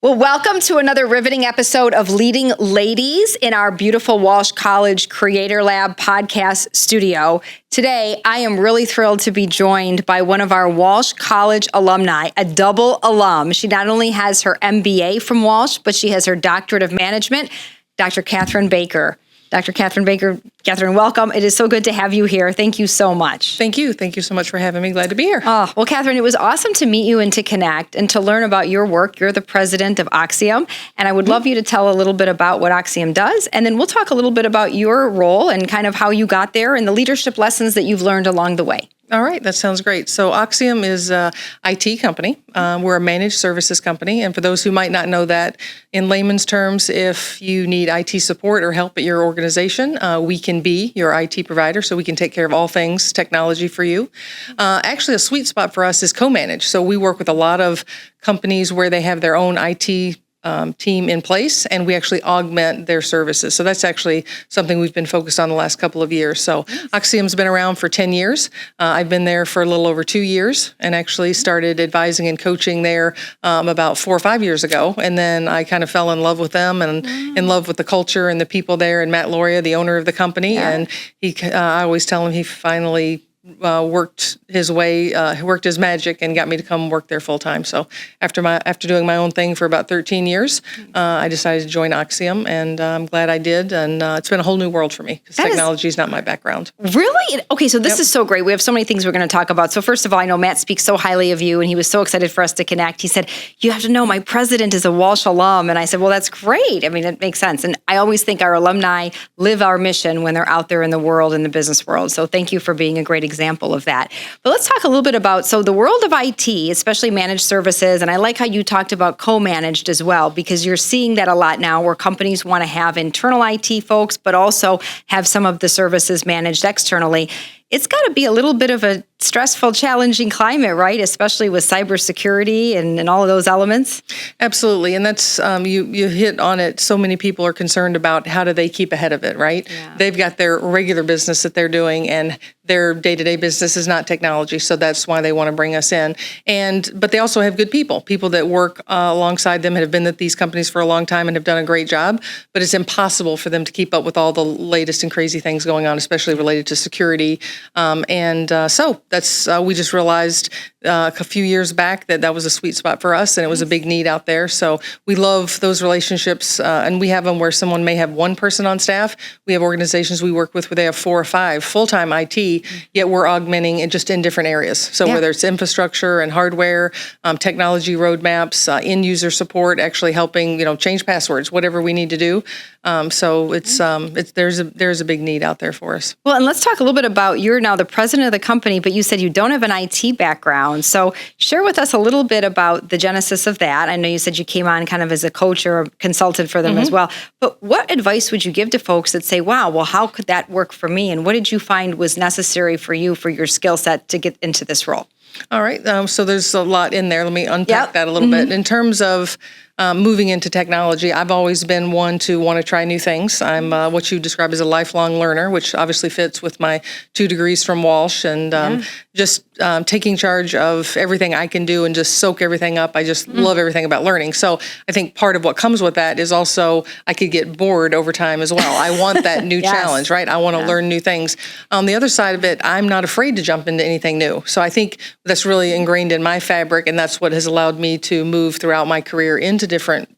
Well, welcome to another riveting episode of Leading Ladies in our beautiful Walsh College Creator Lab podcast studio. Today, I am really thrilled to be joined by one of our Walsh College alumni, a double alum. She not only has her MBA from Walsh, but she has her Doctorate of Management, Dr. Kathryn Baker. Dr. Kathryn Baker, Kathryn, welcome. It is so good to have you here. Thank you so much. Thank you. Thank you so much for having me. Glad to be here. Oh, well, Kathryn, it was awesome to meet you and to connect and to learn about your work. You're the president of Auxiom, and I would love you to tell a little bit about what Auxiom does, and then we'll talk a little bit about your role and kind of how you got there and the leadership lessons that you've learned along the way. All right, that sounds great. So Auxiom is an IT company. We're a managed services company. And for those who might not know that, in layman's terms, if you need IT support or help at your organization, we can be your IT provider. So we can take care of all things technology for you. Actually, a sweet spot for us is co-managed. So we work with a lot of companies where they have their own IT team in place, and we actually augment their services. So that's actually something we've been focused on the last couple of years. So Auxiom's been around for 10 years. I've been there for a little over 2 years and actually started advising and coaching there about 4 or 5 years ago. And then I kind of fell in love with them and in love with the culture and the people there, and Matt Loria, the owner of the company. Yeah. And I always tell him he finally worked his magic and got me to come work there full time. So after doing my own thing for about 13 years, I decided to join Auxiom, and I'm glad I did. And it's been a whole new world for me because technology is not my background. Really? Okay, so this is so great. We have so many things we're going to talk about. So first of all, I know Matt speaks so highly of you, and he was so excited for us to connect. He said, "You have to know my president is a Walsh alum," and I said, "Well, that's great. I mean, it makes sense." And I always think our alumni live our mission when they're out there in the world, in the business world. So thank you for being a great example of that. But let's talk a little bit about, so the world of IT, especially managed services, and I like how you talked about co-managed as well, because you're seeing that a lot now where companies want to have internal IT folks, but also have some of the services managed externally. It's got to be a little bit of a stressful, challenging climate, right? Especially with cybersecurity and all of those elements. Absolutely. And that's, you hit on it. So many people are concerned about how do they keep ahead of it, right? Yeah. They've got their regular business that they're doing, and their day-to-day business is not technology. So that's why they want to bring us in. But they also have good people that work alongside them and have been at these companies for a long time and have done a great job. But it's impossible for them to keep up with all the latest and crazy things going on, especially related to security. So that's we just realized a few years back that was a sweet spot for us, and it was a big need out there. So we love those relationships, and we have them where someone may have one person on staff. We have organizations we work with where they have 4 or 5 full-time IT, yet we're augmenting it just in different areas. So whether it's infrastructure and hardware, technology roadmaps, end-user support, actually helping change passwords, whatever we need to do. So there's a big need out there for us. Well, and let's talk a little bit about, you're now the president of the company, but you said you don't have an IT background. So share with us a little bit about the genesis of that. I know you said you came on kind of as a coach or a consultant for them as well. But what advice would you give to folks that say, wow, well, how could that work for me? And what did you find was necessary for you, for your skill set to get into this role? All right. So there's a lot in there. Let me unpack that a little bit. In terms of moving into technology, I've always been one to want to try new things. I'm what you describe as a lifelong learner, which obviously fits with my 2 degrees from Walsh, and just taking charge of everything I can do and just soak everything up. I just love everything about learning. So I think part of what comes with that is also I could get bored over time as well. I want that new challenge, right? I want to learn new things. On the other side of it, I'm not afraid to jump into anything new. So I think that's really ingrained in my fabric, and that's what has allowed me to move throughout my career into different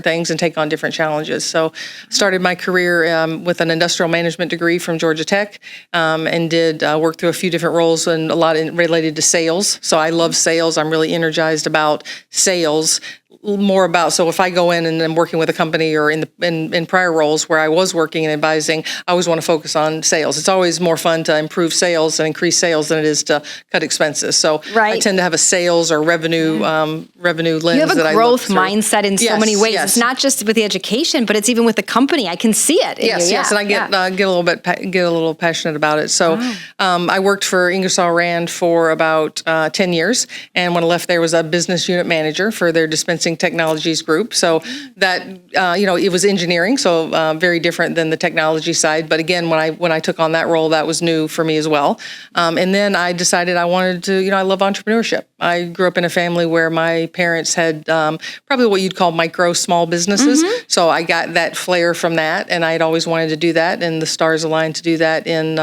things and take on different challenges. So started my career with an industrial management degree from Georgia Tech, and did work through a few different roles and a lot related to sales. So I love sales. I'm really energized about sales. More about, so if I go in and I'm working with a company or in prior roles where I was working and advising, I always want to focus on sales. It's always more fun to improve sales and increase sales than it is to cut expenses. So I tend to have a sales or revenue lens. You have a growth mindset in so many ways. It's not just with the education, but it's even with the company. I can see it. Yes, and I get a little passionate about it. So I worked for Ingersoll Rand for about 10 years, and when I left there was a business unit manager for their dispensing technologies group. So that, it was engineering, so very different than the technology side. But again, when I took on that role, that was new for me as well. And then I decided I wanted to, I love entrepreneurship. I grew up in a family where my parents had probably what you'd call micro small businesses. So I got that flair from that, and I had always wanted to do that, and the stars aligned to do that in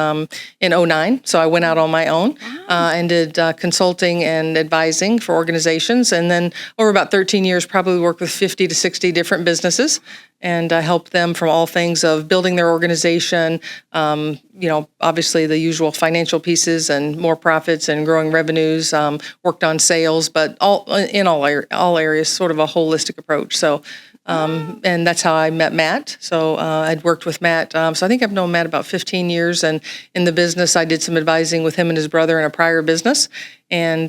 '09. So I went out on my own and did consulting and advising for organizations, and then over about 13 years, probably worked with 50 to 60 different businesses, and helped them from all things of building their organization, obviously the usual financial pieces and more profits and growing revenues, worked on sales, but all areas, sort of a holistic approach. So, and that's how I met Matt. So I'd worked with Matt. So I think I've known Matt about 15 years, and in the business, I did some advising with him and his brother in a prior business. And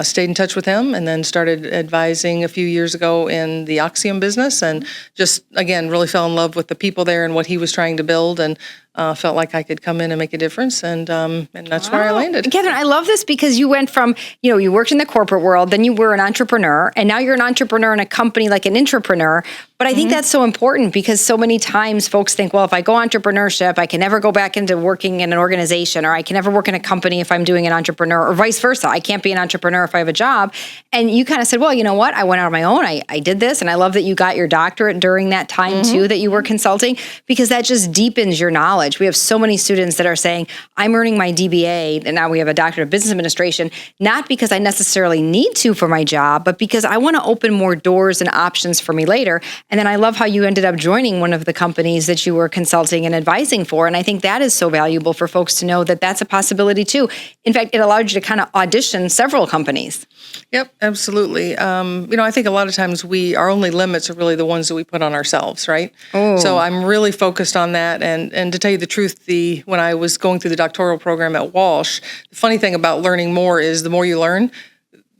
stayed in touch with him, and then started advising a few years ago in the Auxiom business, and just, again, really fell in love with the people there and what he was trying to build, and felt like I could come in and make a difference, and that's where I landed. Kathryn, I love this because you went from, you worked in the corporate world, then you were an entrepreneur, and now you're an entrepreneur in a company like an intrapreneur. But I think that's so important because so many times folks think, well, if I go entrepreneurship, I can never go back into working in an organization, or I can never work in a company if I'm doing an entrepreneur, or vice versa. I can't be an entrepreneur if I have a job. And you kind of said, well, you know what? I went out on my own. I did this. And I love that you got your doctorate during that time too, that you were consulting, because that just deepens your knowledge. We have so many students that are saying, I'm earning my DBA, and now we have a doctorate of business administration, not because I necessarily need to for my job, but because I want to open more doors and options for me later. And then I love how you ended up joining one of the companies that you were consulting and advising for. And I think that is so valuable for folks to know that that's a possibility too. In fact, it allowed you to kind of audition several companies. Yep, absolutely. I think a lot of times our only limits are really the ones that we put on ourselves, right? Oh. So I'm really focused on that. And to tell you the truth, when I was going through the doctoral program at Walsh, the funny thing about learning more is the more you learn,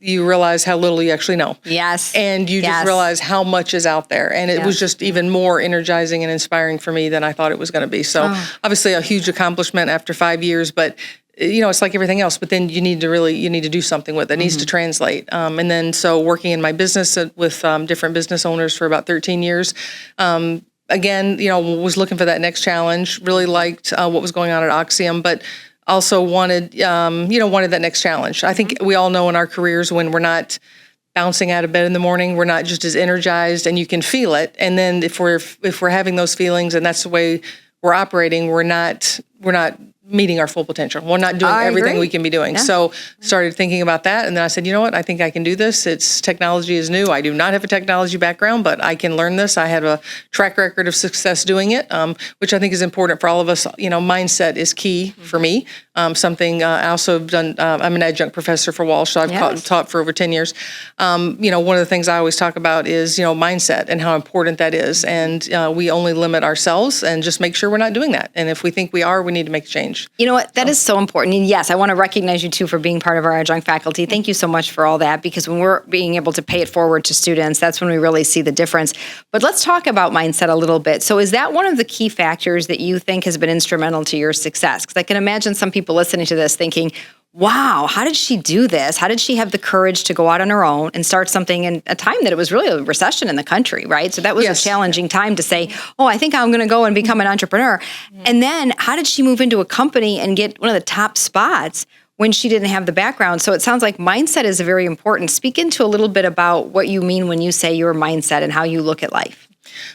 you realize how little you actually know. Yes. And you just realize how much is out there. And it was just even more energizing and inspiring for me than I thought it was going to be. So obviously a huge accomplishment after 5 years, but it's like everything else, but then you need to do something with it. It needs to translate. And then so working in my business with different business owners for about 13 years, again, was looking for that next challenge, really liked what was going on at Auxiom, but also wanted that next challenge. I think we all know in our careers when we're not bouncing out of bed in the morning, we're not just as energized, and you can feel it. And then if we're having those feelings and that's the way we're operating, we're not meeting our full potential. We're not doing everything we can be doing. Yeah. So started thinking about that. And then I said, you know what? I think I can do this. Technology is new. I do not have a technology background, but I can learn this. I have a track record of success doing it, which I think is important for all of us. Mindset is key for me. Something I also have done, I'm an adjunct professor for Walsh, so I've taught for over 10 years. One of the things I always talk about is, mindset and how important that is. And we only limit ourselves, and just make sure we're not doing that. And if we think we are, we need to make a change. You know what? That is so important. And yes, I want to recognize you too for being part of our adjunct faculty. Thank you so much for all that, because when we're being able to pay it forward to students, that's when we really see the difference. But let's talk about mindset a little bit. So is that one of the key factors that you think has been instrumental to your success? Because I can imagine some people listening to this thinking, wow, how did she do this? How did she have the courage to go out on her own and start something in a time that it was really a recession in the country, right? So that was a challenging time to say, oh, I think I'm going to go and become an entrepreneur. And then how did she move into a company and get one of the top spots when she didn't have the background? So it sounds like mindset is very important. Speak into a little bit about what you mean when you say your mindset and how you look at life.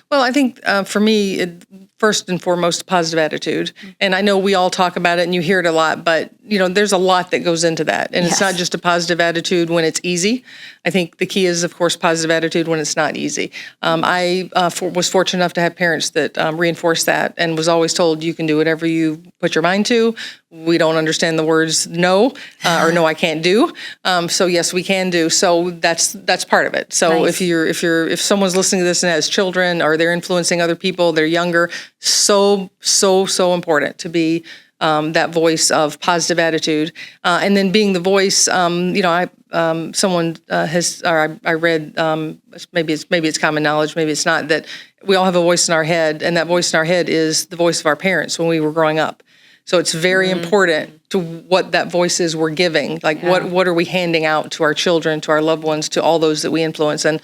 Well, I think for me, first and foremost, positive attitude. And I know we all talk about it and you hear it a lot, but there's a lot that goes into that. And it's not just a positive attitude when it's easy. I think the key is, of course, positive attitude when it's not easy. I was fortunate enough to have parents that reinforced that, and was always told, you can do whatever you put your mind to. We don't understand the words no, or no, I can't do. So yes, we can do. So that's part of it. So nice. if someone's listening to this and has children, or they're influencing other people, they're younger, so important to be that voice of positive attitude, and then being the voice. Someone has, or I read, maybe it's common knowledge, maybe it's not, that we all have a voice in our head, and that voice in our head is the voice of our parents when we were growing up. So it's very important to what that voice is we're giving. Like what are we handing out to our children, to our loved ones, to all those that we influence. And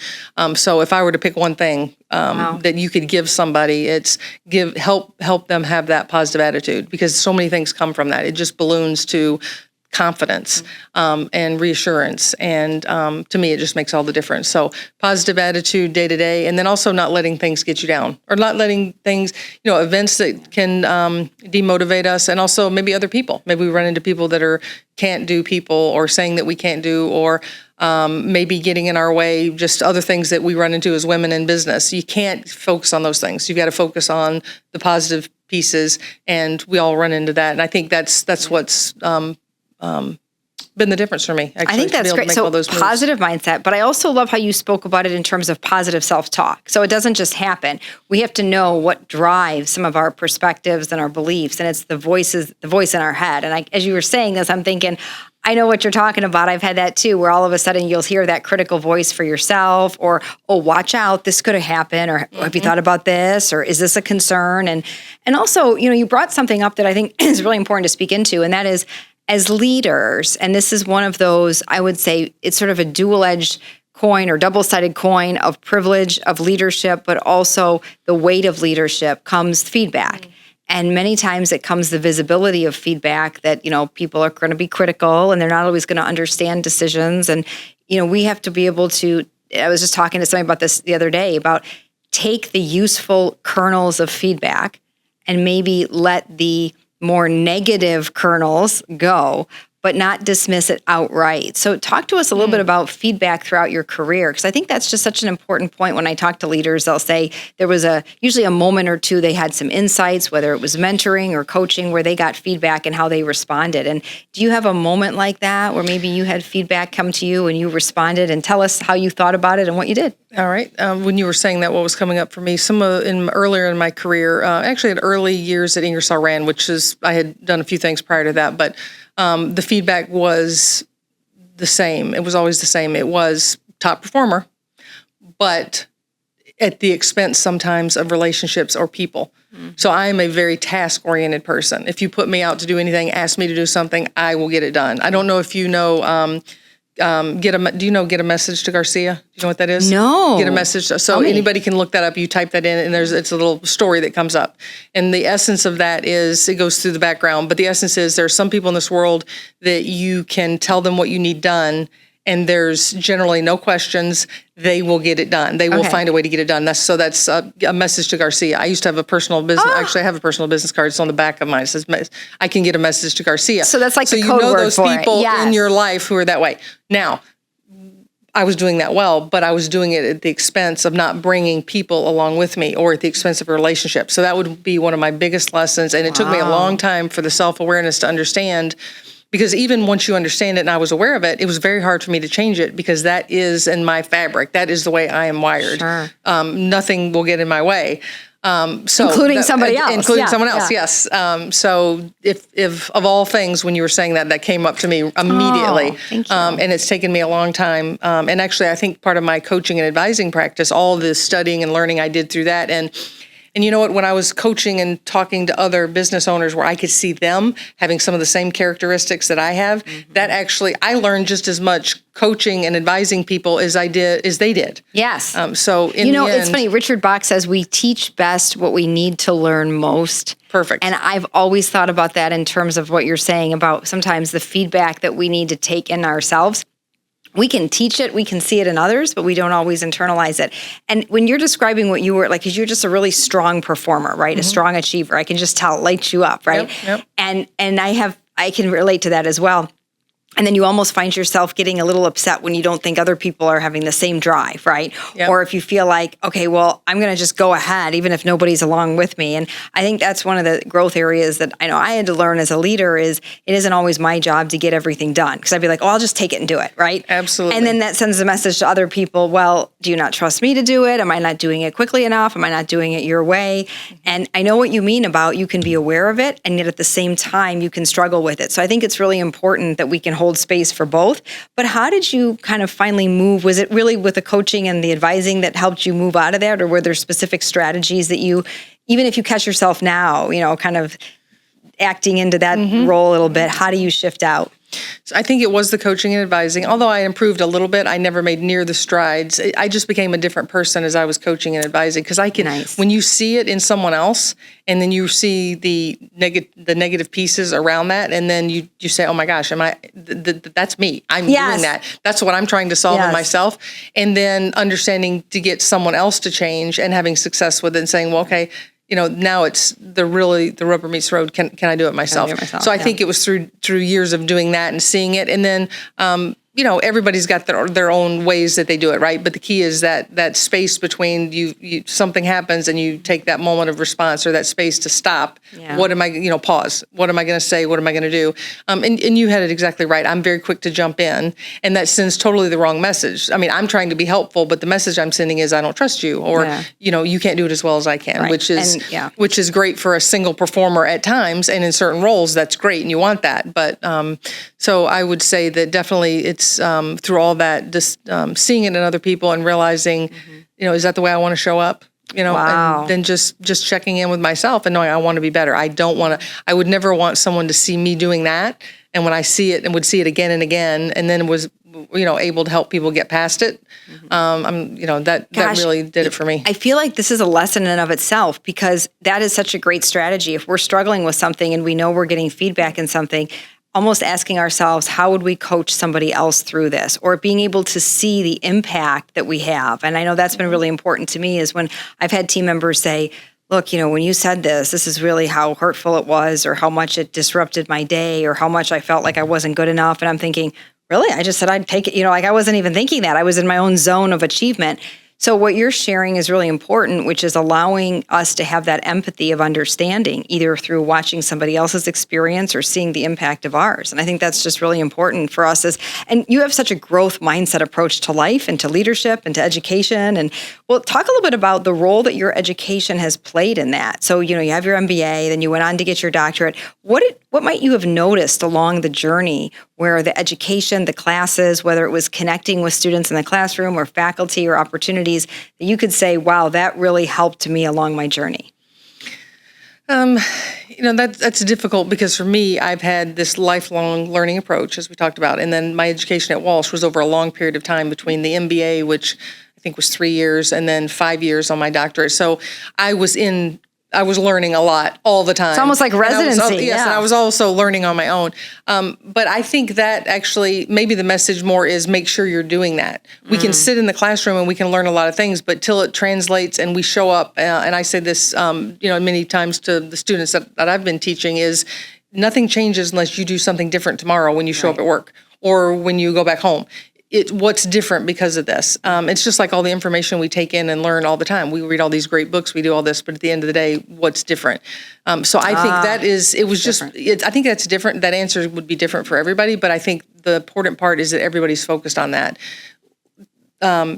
so if I were to pick one thing that you could give somebody, it's help them have that positive attitude, because so many things come from that. It just balloons to confidence and reassurance. And to me, it just makes all the difference. So positive attitude day to day, and then also not letting things get you down, or not letting things, events that can demotivate us, and also maybe other people. Maybe we run into people that can't do people, or saying that we can't do, or maybe getting in our way, just other things that we run into as women in business. You can't focus on those things. You've got to focus on the positive pieces, and we all run into that. And I think that's what's been the difference for me. Actually, I think that's great. So positive mindset, but I also love how you spoke about it in terms of positive self-talk. So it doesn't just happen. We have to know what drives some of our perspectives and our beliefs, and it's the voice in our head. And as you were saying this, I'm thinking, I know what you're talking about. I've had that too, where all of a sudden you'll hear that critical voice for yourself, or, oh, watch out, this could have happened, or have you thought about this, or is this a concern? And also, you brought something up that I think is really important to speak into, and that is, as leaders, and this is one of those, I would say it's sort of a dual-edged coin or double-sided coin of privilege, of leadership, but also the weight of leadership comes feedback. And many times it comes the visibility of feedback that, people are going to be critical and they're not always going to understand decisions. And, we have to be able to, I was just talking to somebody about this the other day, about take the useful kernels of feedback and maybe let the more negative kernels go, but not dismiss it outright. So talk to us a little bit about feedback throughout your career, because I think that's just such an important point. When I talk to leaders, they'll say there was usually a moment or two they had some insights, whether it was mentoring or coaching, where they got feedback and how they responded. And do you have a moment like that where maybe you had feedback come to you and you responded? And tell us how you thought about it and what you did. All right. When you were saying that, what was coming up for me, earlier in my career, actually at early years at Ingersoll Rand, which is, I had done a few things prior to that, but the feedback was the same. It was always the same. It was top performer, but at the expense sometimes of relationships or people. So I am a very task-oriented person. If you put me out to do anything, ask me to do something, I will get it done. I don't know if you know, get a message to Garcia? Do you know what that is? No. Get a message. So anybody can look that up. You type that in, and it's a little story that comes up. And the essence of that is, it goes through the background, but the essence is there are some people in this world that you can tell them what you need done, and there's generally no questions. They will get it done. They will find a way to get it done. That's a message to Garcia. I used to have a personal business. Actually, I have a personal business card. It's on the back of mine. It says, I can get a message to Garcia. So that's like the code word those for it. people Yes. in your life who are that way. Now, I was doing that well, but I was doing it at the expense of not bringing people along with me, or at the expense of a relationship. So that would be one of my biggest lessons. And it took me a long time for the self-awareness to understand, because even once you understand it and I was aware of it, it was very hard for me to change it, because that is in my fabric. That is the way I am wired. Sure. Nothing will get in my way. Including somebody else. Including someone else, yes. So if of all things, when you were saying that came up to me immediately. Thank you. And it's taken me a long time. And actually, I think part of my coaching and advising practice, all the studying and learning I did through that. And you know what, when I was coaching and talking to other business owners where I could see them having some of the same characteristics that I have, that actually, I learned just as much coaching and advising people as they did. Yes. So in the end, it's funny, Richard Bach says we teach best what we need to learn most. Perfect. And I've always thought about that in terms of what you're saying about sometimes the feedback that we need to take in ourselves. We can teach it, we can see it in others, but we don't always internalize it. And when you're describing what you were like, because you're just a really strong performer, right? A strong achiever. I can just tell it lights you up, right? Yep. And I can relate to that as well. And then you almost find yourself getting a little upset when you don't think other people are having the same drive, right? Yep. Or if you feel like, okay, well, I'm going to just go ahead, even if nobody's along with me. And I think that's one of the growth areas that I know I had to learn as a leader is it isn't always my job to get everything done. Because I'd be like, oh, I'll just take it and do it, right? Absolutely. And then that sends a message to other people, well, do you not trust me to do it? Am I not doing it quickly enough? Am I not doing it your way? And I know what you mean about you can be aware of it, and yet at the same time, you can struggle with it. So I think it's really important that we can hold space for both. But how did you kind of finally move? Was it really with the coaching and the advising that helped you move out of that? Or were there specific strategies that you, even if you catch yourself now, kind of acting into that role a little bit, how do you shift out? So I think it was the coaching and advising. Although I improved a little bit, I never made near the strides. I just became a different person as I was coaching and advising, because I can, when you see it in someone else, and then you see the negative pieces around that, and then you say, oh my gosh, that's me. I'm doing that. That's what I'm trying to solve in myself. And then understanding to get someone else to change and having success with it and saying, well, okay, now it's the rubber meets the road. Can I do it myself? So I think it was through years of doing that and seeing it. And then, everybody's got their own ways that they do it, right? But the key is that space between you something happens and you take that moment of response, or that space to stop. What am I, pause. What am I going to say? What am I going to do? And you had it exactly right. I'm very quick to jump in, and that sends totally the wrong message. I mean, I'm trying to be helpful, but the message I'm sending is I don't trust you, or, you can't do it as well as I can, which is great for a single performer at times. And in certain roles, that's great. And you want that. But so I would say that definitely it's through all that, just seeing it in other people and realizing, is that the way I want to show up? And then just checking in with myself and knowing I want to be better. I would never want someone to see me doing that. And when I see it and would see it again and again, and then was, able to help people get past it. That really did it for me. I feel like this is a lesson in and of itself, because that is such a great strategy. If we're struggling with something and we know we're getting feedback in something, almost asking ourselves, how would we coach somebody else through this? Or being able to see the impact that we have. And I know that's been really important to me, is when I've had team members say, look, when you said this is really how hurtful it was, or how much it disrupted my day, or how much I felt like I wasn't good enough. And I'm thinking, really? I just said I'd take it, like I wasn't even thinking that. I was in my own zone of achievement. So what you're sharing is really important, which is allowing us to have that empathy of understanding, either through watching somebody else's experience or seeing the impact of ours. And I think that's just really important for us. And you have such a growth mindset approach to life and to leadership and to education. And well, talk a little bit about the role that your education has played in that. So, you have your MBA, then you went on to get your doctorate. What might you have noticed along the journey where the education, the classes, whether it was connecting with students in the classroom or faculty or opportunities, that you could say, wow, that really helped me along my journey? That's difficult, because for me, I've had this lifelong learning approach, as we talked about. And then my education at Walsh was over a long period of time, between the MBA, which I think was 3 years, and then 5 years on my doctorate. So I was learning a lot all the time. It's almost like residency. And I was also learning on my own. But I think that actually maybe the message more is make sure you're doing that. We can sit in the classroom and we can learn a lot of things, but till it translates and we show up, and I say this many times to the students that I've been teaching, is nothing changes unless you do something different tomorrow when you show up at work or when you go back home. What's different because of this? It's just like all the information we take in and learn all the time. We read all these great books, we do all this, but at the end of the day, what's different? So I think I think that's different. That answer would be different for everybody, but I think the important part is that everybody's focused on that.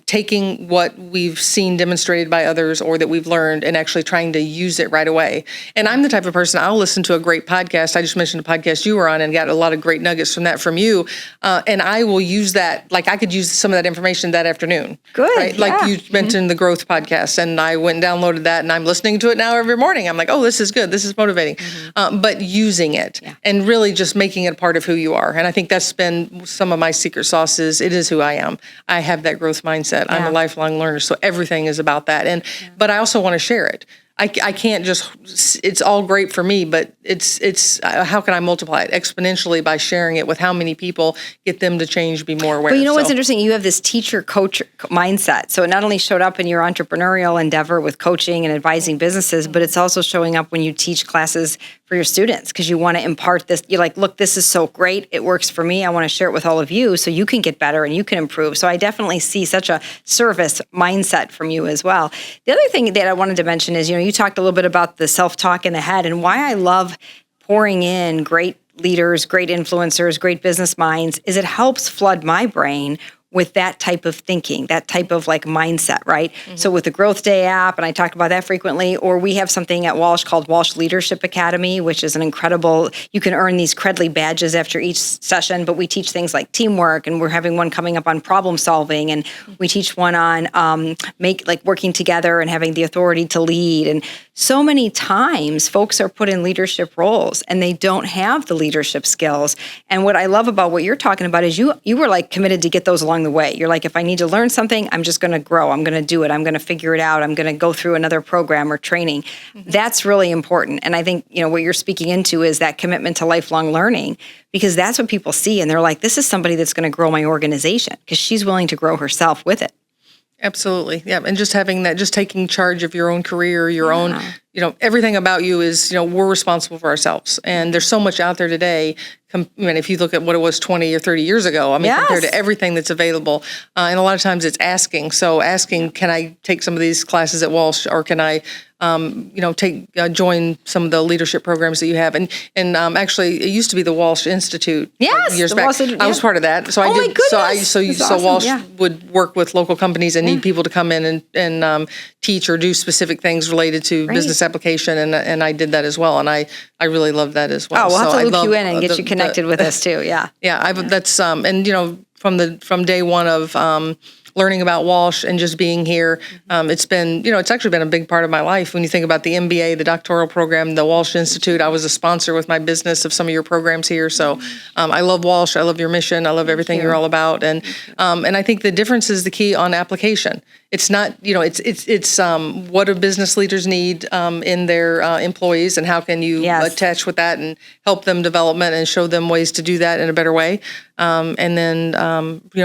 Taking what we've seen demonstrated by others or that we've learned and actually trying to use it right away. And I'm the type of person, I'll listen to a great podcast. I just mentioned a podcast you were on and got a lot of great nuggets from that from you. And I will use that, like I could use some of that information that afternoon. Good. Right? Like you mentioned the growth podcast, and I went and downloaded that, and I'm listening to it now every morning. I'm like, oh, this is good. This is motivating. But using it and really just making it a part of who you are. And I think that's been some of my secret sauces. It is who I am. I have that growth mindset. I'm a lifelong learner, so everything is about that. But I also want to share it. I can't just, it's all great for me, but it's how can I multiply it exponentially by sharing it with how many people, get them to change, be more aware. But what's interesting, you have this teacher-coach mindset. So it not only showed up in your entrepreneurial endeavor with coaching and advising businesses, but it's also showing up when you teach classes for your students, because you want to impart this. You're like, look, this is so great. It works for me. I want to share it with all of you so you can get better and you can improve. So I definitely see such a service mindset from you as well. The other thing that I wanted to mention is, you talked a little bit about the self-talk in the head, and why I love pouring in great leaders, great influencers, great business minds, is it helps flood my brain with that type of thinking, that type of mindset, right? So with the Growth Day app, and I talk about that frequently, or we have something at Walsh called Walsh Leadership Academy, which is an incredible, you can earn these Credly badges after each session, but we teach things like teamwork, and we're having one coming up on problem solving, and we teach one on working together and having the authority to lead. And so many times folks are put in leadership roles and they don't have the leadership skills. And what I love about what you're talking about is you were like committed to get those along the way. You're like, if I need to learn something, I'm just going to grow. I'm going to do it. I'm going to figure it out. I'm going to go through another program or training. That's really important. And I think, what you're speaking into is that commitment to lifelong learning, because that's what people see. And they're like, this is somebody that's going to grow my organization because she's willing to grow herself with it. Absolutely. Yeah. And just having that, just taking charge of your own career, your own, everything about you is, we're responsible for ourselves. And there's so much out there today. If you look at what it was 20 or 30 years ago, compared to everything that's available. And a lot of times it's asking. So asking, can I take some of these classes at Walsh, or can I, join some of the leadership programs that you have? And actually, it used to be the Walsh Institute. Yes, years back. I was part of that. So I did. So Walsh would work with local companies and need people to come in and teach or do specific things related to business application, and I did that as well, and I really loved that as well. Oh, we'll have to loop you in and get you connected with us too. Yeah, yeah. That's from day one of learning about Walsh and just being here, it's been it's actually been a big part of my life. When you think about the MBA, the doctoral program, the Walsh Institute, I was a sponsor with my business of some of your programs here. So I love Walsh. I love your mission. I love everything you're all about. And I think the difference is the key on application. It's not, it's what do business leaders need in their employees, and how can you attach with that and help them development and show them ways to do that in a better way, and then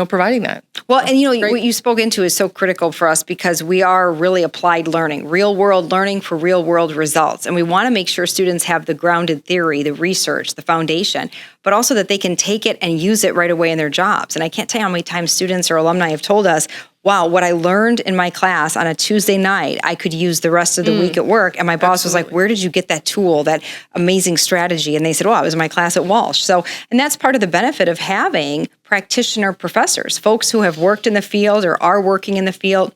providing that. Well, and what you spoke into is so critical for us, because we are really applied learning, real world learning for real world results, and we want to make sure students have the grounded theory, the research, the foundation, but also that they can take it and use it right away in their jobs. And I can't tell you how many times students or alumni have told us, wow, what I learned in my class on a Tuesday night, I could use the rest of the week at work. And my boss was like, where did you get that tool, that amazing strategy? And they said, well, it was in my class at Walsh. So, and that's part of the benefit of having practitioner professors, folks who have worked in the field or are working in the field,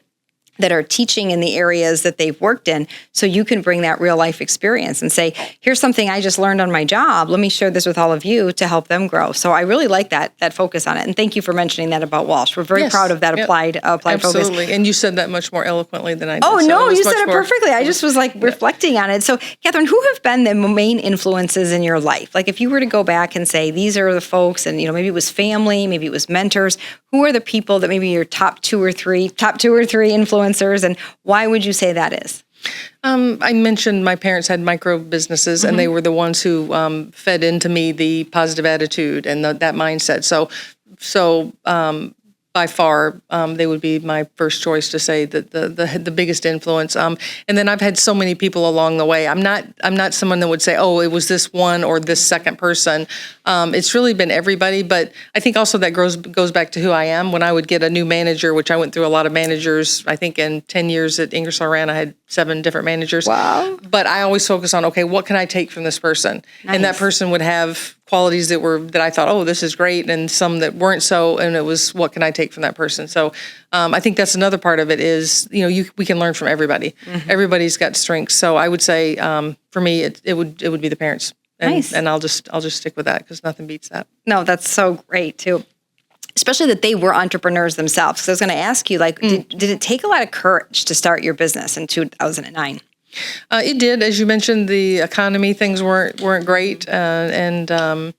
that are teaching in the areas that they've worked in, so you can bring that real life experience and say, here's something I just learned on my job. Let me share this with all of you to help them grow. So I really like that focus on it. And thank you for mentioning that about Walsh. We're very proud of that applied focus. Absolutely. And you said that much more eloquently than I did. Oh, no, you said it perfectly. I just was reflecting on it. So Kathryn, who have been the main influences in your life? Like if you were to go back and say, these are the folks, and maybe it was family, maybe it was mentors, who are the people that maybe your top two or three influencers, and why would you say that is? I mentioned my parents had micro businesses, and they were the ones who fed into me the positive attitude and that mindset. So by far, they would be my first choice to say that the biggest influence. And then I've had so many people along the way. I'm not someone that would say, oh, it was this one or this second person. It's really been everybody. But I think also that goes back to who I am. When I would get a new manager, which I went through a lot of managers, I think in 10 years at Ingersoll Rand, I had 7 different managers. Wow. But I always focus on, okay, what can I take from this person? Nice. And that person would have qualities that I thought, oh, this is great, and some that weren't so, and it was, what can I take from that person? So I think that's another part of it is, we can learn from everybody. Everybody's got strengths. So I would say, for me, it would be the parents. And, nice. And I'll just stick with that, because nothing beats that. No, that's so great too. Especially that they were entrepreneurs themselves. Because I was going to ask you, did it take a lot of courage to start your business in 2009? It did. As you mentioned, the economy, things weren't great. I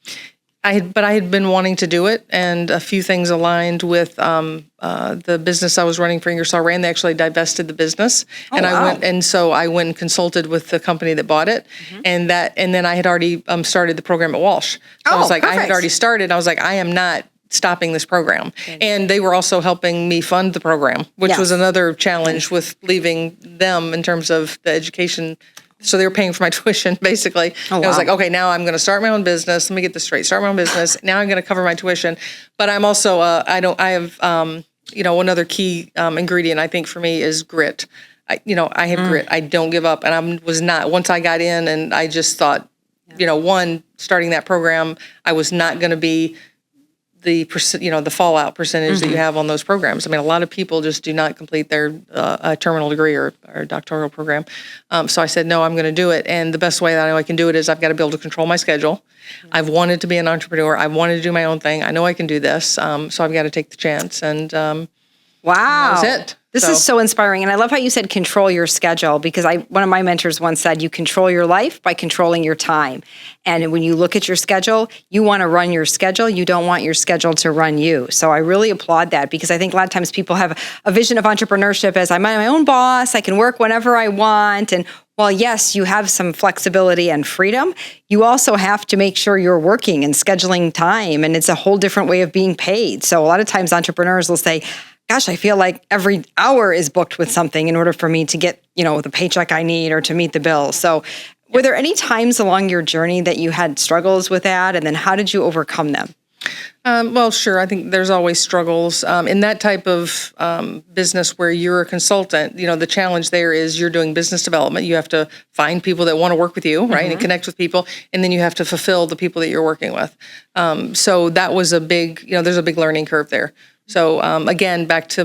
had been wanting to do it, and a few things aligned with the business I was running for Ingersoll Rand. They actually divested the business, so I went and consulted with the company that bought it, and then I had already started the program at Walsh. So I was like, perfect. I had already started. I was like, I am not stopping this program. And they were also helping me fund the program, which was another challenge with leaving them in terms of the education. So they were paying for my tuition, basically. Oh, wow. I was like, okay, now I'm going to start my own business. Let me get this straight. Start my own business. Now I'm going to cover my tuition. But I'm also, I have another key ingredient, I think, for me is grit. I have grit. I don't give up. And I was not, once I got in, and I just thought, starting that program, I was not going to be the fallout percentage that you have on those programs. I mean, a lot of people just do not complete their terminal degree or doctoral program. So I said, no, I'm going to do it. And the best way that I know I can do it is I've got to be able to control my schedule. I've wanted to be an entrepreneur. I wanted to do my own thing. I know I can do this. So I've got to take the chance. And wow, that was it. This is so inspiring. And I love how you said control your schedule, because one of my mentors once said you control your life by controlling your time. And when you look at your schedule, you want to run your schedule. You don't want your schedule to run you. So I really applaud that, because I think a lot of times people have a vision of entrepreneurship as I'm my own boss. I can work whenever I want. And while yes, you have some flexibility and freedom, you also have to make sure you're working and scheduling time. And it's a whole different way of being paid. So a lot of times entrepreneurs will say, gosh, I feel like every hour is booked with something in order for me to get, the paycheck I need or to meet the bills. So were there any times along your journey that you had struggles with that? And then how did you overcome them? Well, sure. I think there's always struggles in that type of business where you're a consultant. The challenge there is you're doing business development. You have to find people that want to work with you, right, and connect with people, and then you have to fulfill the people that you're working with. So that was a big, there's a big learning curve there. So again, back to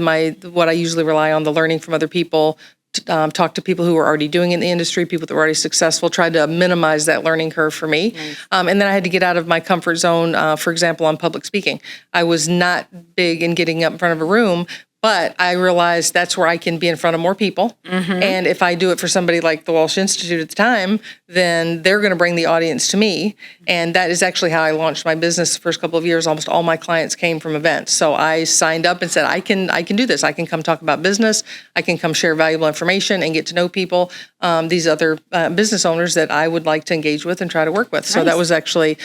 what I usually rely on, the learning from other people. Talk to people who are already doing it in the industry, people that were already successful, tried to minimize that learning curve for me. Nice. And then I had to get out of my comfort zone, for example, on public speaking. I was not big in getting up in front of a room, but I realized that's where I can be in front of more people. And if I do it for somebody like the Walsh Institute at the time, then they're going to bring the audience to me. And that is actually how I launched my business the first couple of years. Almost all my clients came from events. So I signed up and said, I can do this. I can come talk about business. I can come share valuable information and get to know people, these other business owners that I would like to engage with and try to work with. So that was actually,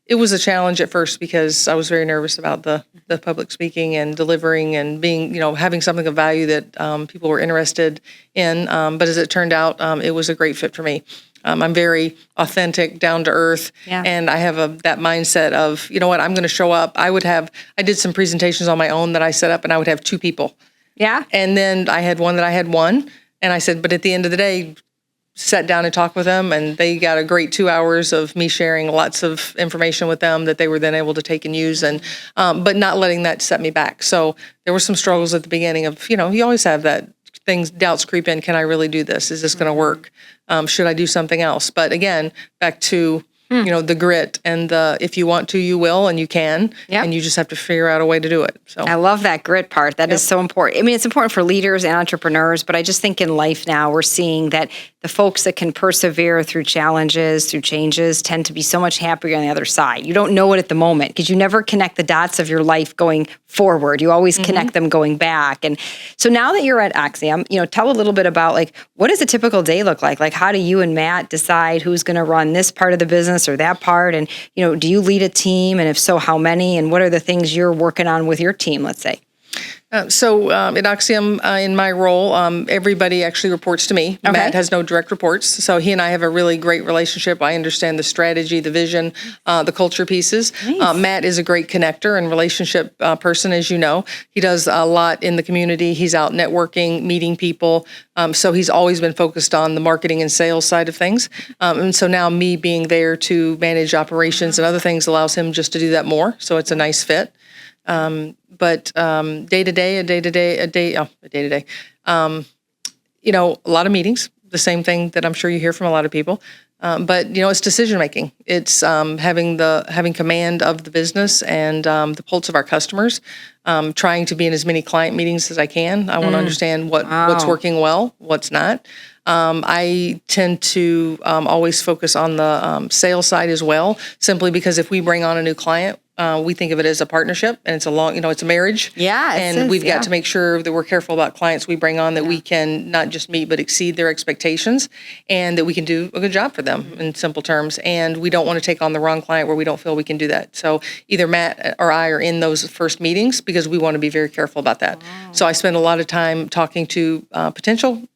it was a challenge at first because I was very nervous about the public speaking and delivering and being, having something of value that people were interested in. But as it turned out, it was a great fit for me. I'm very authentic, down to earth, and I have that mindset of, I'm going to show up. I did some presentations on my own that I set up, and I would have 2 people. Yeah. And then I had one that I had 1, and I said, but at the end of the day, sat down and talked with them, and they got a great 2 hours of me sharing lots of information with them that they were then able to take and use, and but not letting that set me back. So there were some struggles at the beginning of, you always have that doubts creep in. Can I really do this? Is this going to work? Should I do something else? But again, back to the grit and the if you want to, you will, and you can, and you just have to figure out a way to do it. So I love that grit part. That is so important. I mean, it's important for leaders and entrepreneurs, but I just think in life now we're seeing that the folks that can persevere through challenges, through changes, tend to be so much happier on the other side. You don't know it at the moment because you never connect the dots of your life going forward. You always connect them going back. And so now that you're at Auxiom, tell a little bit about what does a typical day look like? Like, how do you and Matt decide who's going to run this part of the business or that part? And, do you lead a team? And if so, how many? And what are the things you're working on with your team, let's say? So at Auxiom, in my role, everybody actually reports to me. Okay. Matt has no direct reports. So he and I have a really great relationship. I understand the strategy, the vision, the culture pieces. Nice. Matt is a great connector and relationship person, as you know. He does a lot in the community. He's out networking, meeting people. So he's always been focused on the marketing and sales side of things. And so now me being there to manage operations and other things allows him just to do that more. So it's a nice fit. But day to day, a lot of meetings, the same thing that I'm sure you hear from a lot of people. But it's decision making. It's having command of the business and the pulse of our customers. Trying to be in as many client meetings as I can. I want to understand what's working well, what's not. I tend to always focus on the sales side as well, simply because if we bring on a new client, we think of it as a partnership, and it's it's a marriage. Yeah, and we've got to make sure that we're careful about clients we bring on, that we can not just meet but exceed their expectations, and that we can do a good job for them in simple terms. And we don't want to take on the wrong client where we don't feel we can do that. So either Matt or I are in those first meetings because we want to be very careful about that. Wow. So I spend a lot of time talking to potential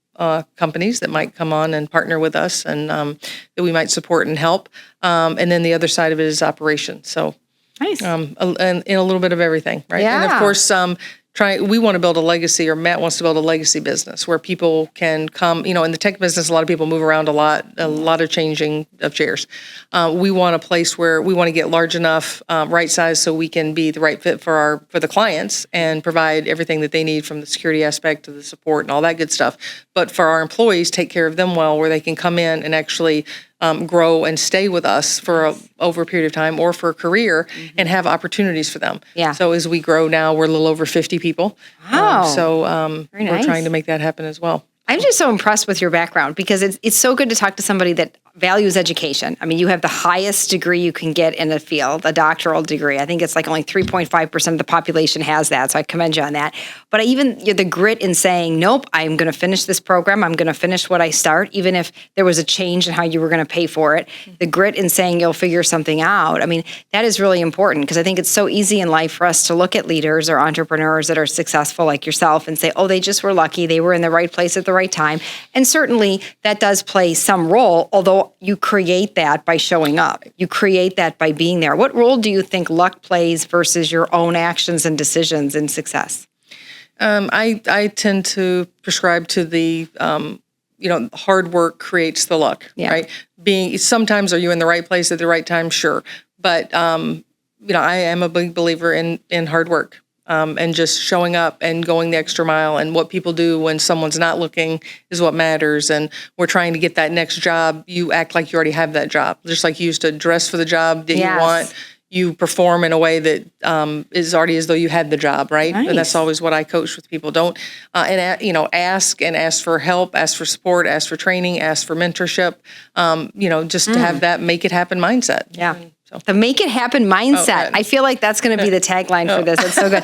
companies that might come on and partner with us and that we might support and help. And then the other side of it is operations. So nice. And in a little bit of everything, right? Yeah. And of course, we want to build a legacy, or Matt wants to build a legacy business where people can come, in the tech business, a lot of people move around a lot of changing of chairs. We want a place where we want to get large enough, right size, so we can be the right fit for the clients and provide everything that they need, from the security aspect to the support and all that good stuff. But for our employees, take care of them well, where they can come in and actually grow and stay with us for over a period of time or for a career and have opportunities for them. Yeah. So as we grow now, we're a little over 50 people. Wow. Very We're nice. trying to make that happen as well. I'm just so impressed with your background because it's so good to talk to somebody that values education. I mean, you have the highest degree you can get in a field, a doctoral degree. I think it's like only 3.5% of the population has that, so I commend you on that. But even the grit in saying, nope, I'm going to finish this program. I'm going to finish what I start, even if there was a change in how you were going to pay for it. The grit in saying you'll figure something out. I mean, that is really important because I think it's so easy in life for us to look at leaders or entrepreneurs that are successful like yourself and say, oh, they just were lucky. They were in the right place at the right time. And certainly that does play some role, although you create that by showing up. You create that by being there. What role do you think luck plays versus your own actions and decisions in success? I tend to prescribe to the, hard work creates the luck, right? Sometimes are you in the right place at the right time? Sure. But, I am a big believer in hard work. And just showing up and going the extra mile, and what people do when someone's not looking is what matters. And we're trying to get that next job. You act like you already have that job, just like you used to dress for the job that you want. You perform in a way that is already as though you had the job, right? Nice. And that's always what I coach with people. Don't ask for help, ask for support, ask for training, ask for mentorship. Just to have that make it happen mindset. Yeah. The make it happen mindset. I feel like that's going to be the tagline for this. It's so good.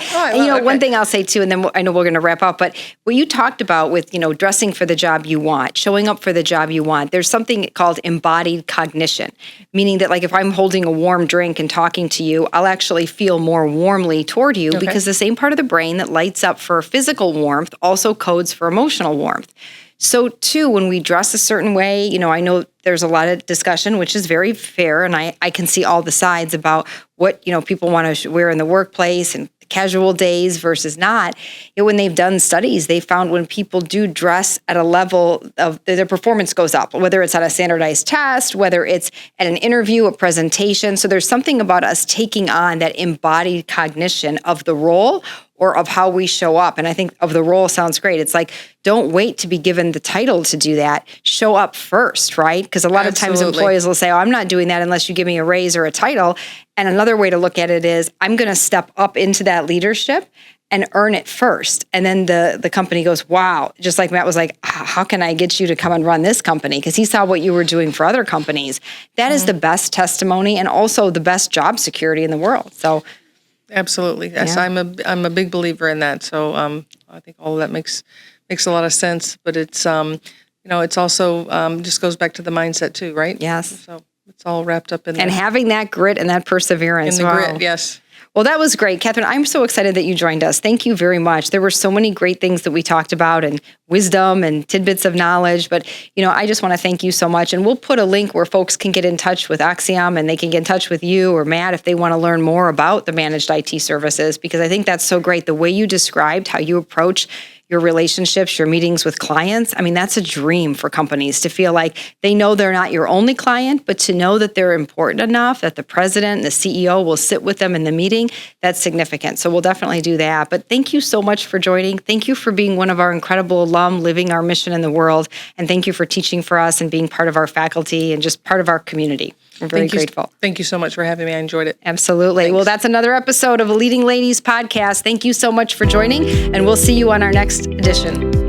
One thing I'll say too, and then I know we're going to wrap up, but what you talked about with, dressing for the job you want, showing up for the job you want, there's something called embodied cognition, meaning that like if I'm holding a warm drink and talking to you, I'll actually feel more warmly toward you because the same part of the brain that lights up for physical warmth also codes for emotional warmth. So too, when we dress a certain way, I know there's a lot of discussion, which is very fair, and I can see all the sides about what, people want to wear in the workplace and casual days versus not. When they've done studies, they found when people do dress at a level of their performance goes up, whether it's on a standardized test, whether it's at an interview, a presentation. So there's something about us taking on that embodied cognition of the role or of how we show up. And I think of the role sounds great. It's like, don't wait to be given the title to do that. Show up first, right? Because a lot of times employees will say, oh, I'm not doing that unless you give me a raise or a title. And another way to look at it is, I'm going to step up into that leadership and earn it first. And then the company goes, wow, just like Matt was like, how can I get you to come and run this company? Because he saw what you were doing for other companies. That is the best testimony and also the best job security in the world. So absolutely. Yes, yeah. I'm a big believer in that. So I think all of that makes a lot of sense. But it's it's also just goes back to the mindset too, right? Yes. So it's all wrapped up in and having that grit and that perseverance. In the grit, yes. Well, that was great. Kathryn, I'm so excited that you joined us. Thank you very much. There were so many great things that we talked about and wisdom and tidbits of knowledge. But, I just want to thank you so much. And we'll put a link where folks can get in touch with Auxiom and they can get in touch with you or Matt if they want to learn more about the managed IT services, because I think that's so great. The way you described how you approach your relationships, your meetings with clients. I mean, that's a dream for companies to feel like they know they're not your only client, but to know that they're important enough that the president and the CEO will sit with them in the meeting. That's significant. So we'll definitely do that. But thank you so much for joining. Thank you for being one of our incredible alum, living our mission in the world. And thank you for teaching for us and being part of our faculty and just part of our community. We're very grateful. Thank you so much for having me. I enjoyed it. Absolutely. Thanks. Well, that's another episode of a Leading Ladies podcast. Thank you so much for joining, and we'll see you on our next edition.